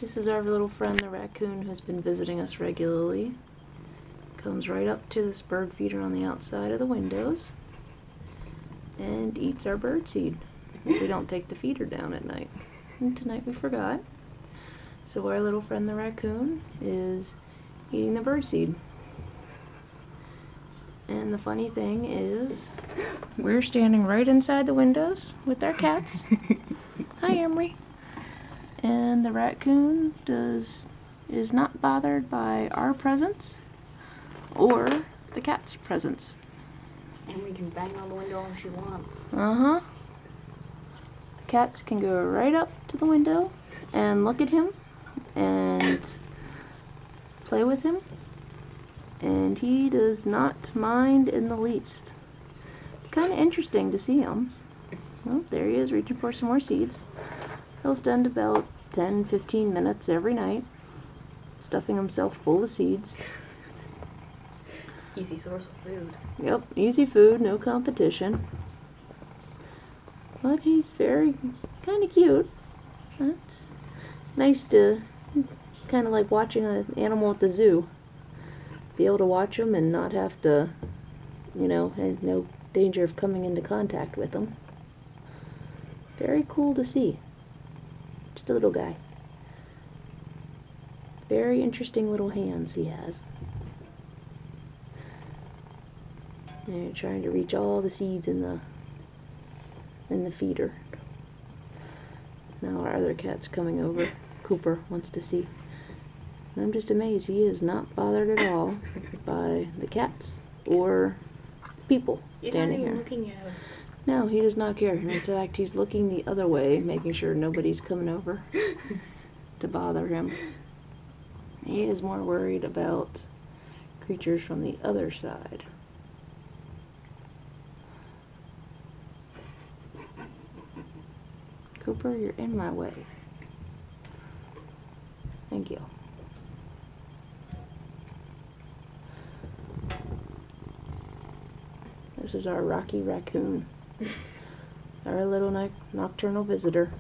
This is our little friend, the raccoon, who's been visiting us regularly. Comes right up to this bird feeder on the outside of the windows and eats our birdseed. We don't take the feeder down at night. And tonight we forgot. So our little friend, the raccoon, is eating the birdseed. And the funny thing is, we're standing right inside the windows with our cats. Hi, Emery. And the raccoon is not bothered by our presence or the cat's presence. And we can bang on the window if she wants. Uh-huh. The cats can go right up to the window and look at him and play with him. And he does not mind in the least. It's kind of interesting to see him. Well, there he is reaching for some more seeds. He'll spend about 10-15 minutes every night stuffing himself full of seeds. Easy source of food. Yep, easy food, no competition. But he's very kind of cute. It's nice to, kind of like watching an animal at the zoo. Be able to watch him and not have to, and no danger of coming into contact with him. Very cool to see. Just a little guy. Very interesting little hands he has. And trying to reach all the seeds in the feeder. Now our other cat's coming over. Cooper wants to see. And I'm just amazed he is not bothered at all by the cats or people standing here. He's not even looking at us. No, he does not care. In fact, he's looking the other way, making sure nobody's coming over to bother him. He is more worried about creatures from the other side. Cooper, you're in my way. Thank you. This is our Rocky Raccoon. Our little nocturnal visitor.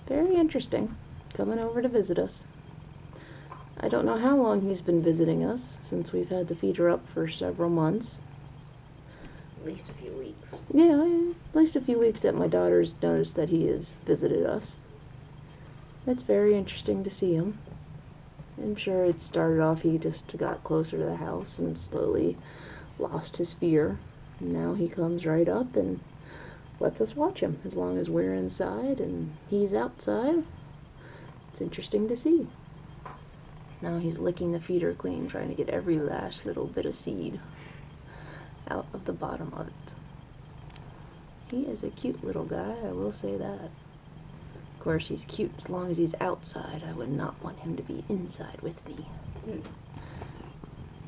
Very interesting. Coming over to visit us. I don't know how long he's been visiting us, since we've had the feeder up for several months. At least a few weeks. Yeah, at least a few weeks that my daughter's noticed that he has visited us. It's very interesting to see him. I'm sure it started off, he just got closer to the house and slowly lost his fear. Now he comes right up and lets us watch him as long as we're inside and he's outside. It's interesting to see. Now he's licking the feeder clean, trying to get every last little bit of seed out of the bottom of it. He is a cute little guy, I will say that. Of course, he's cute as long as he's outside. I would not want him to be inside with me.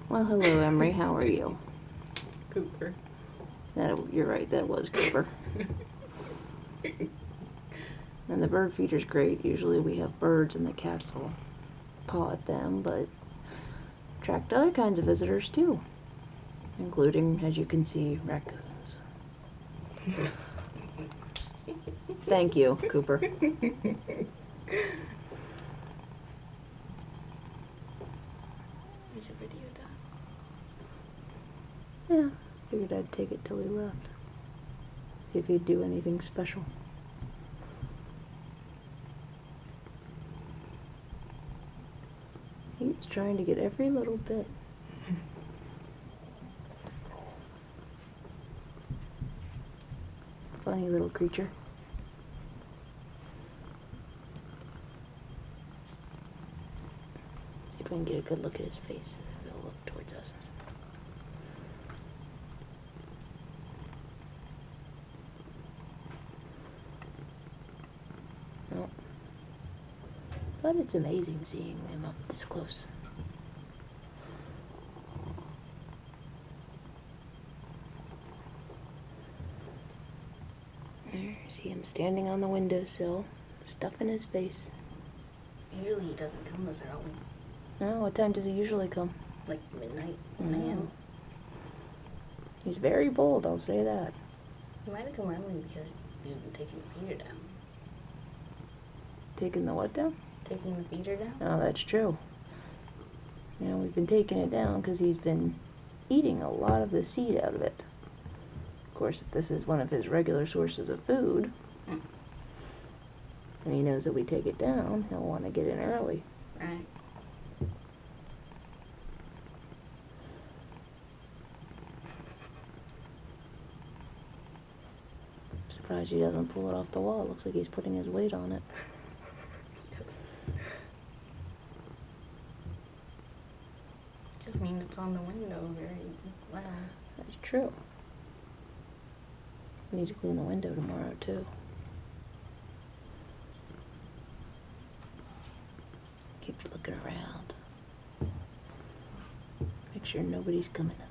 Well, hello, Emery. How are you? Cooper. You're right, that was Cooper. And the bird feeder's great. Usually we have birds and the cats will paw at them, but attract other kinds of visitors too, including, as you can see, raccoons. Thank you, Cooper. Is your video done? Yeah, figured I'd take it till he left. See if he'd do anything special. He's trying to get every little bit. Funny little creature. See if we can get a good look at his face. He'll look towards us. No. But it's amazing seeing him up this close. There's him standing on the windowsill, stuffing his face. Usually he doesn't come this early. Oh, what time does he usually come? Like midnight, 1 a.m. He's very bold, I'll say that. He might have come early because you've been taking the feeder down. Taking the what down? Taking the feeder down? Oh, that's true. You know, we've been taking it down because he's been eating a lot of the seed out of it. Of course, if this is one of his regular sources of food, and he knows that we take it down, he'll want to get in early. Right. Surprised he doesn't pull it off the wall. Looks like he's putting his weight on it. Yes. Just mean it's on the window very well. That's true. We need to clean the window tomorrow, too. Keep looking around. Make sure nobody's coming up.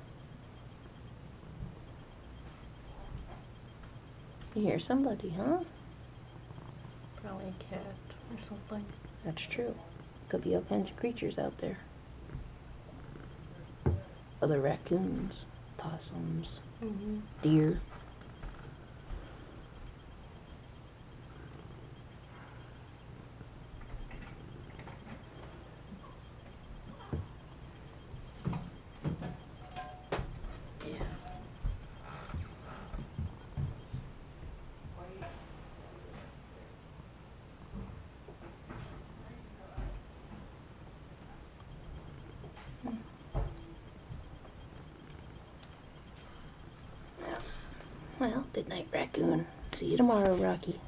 You hear somebody, huh? Probably a cat or something. That's true. Could be all kinds of creatures out there. Other raccoons, possums, deer. Yeah. Well, good night, Raccoon. See you tomorrow, Rocky.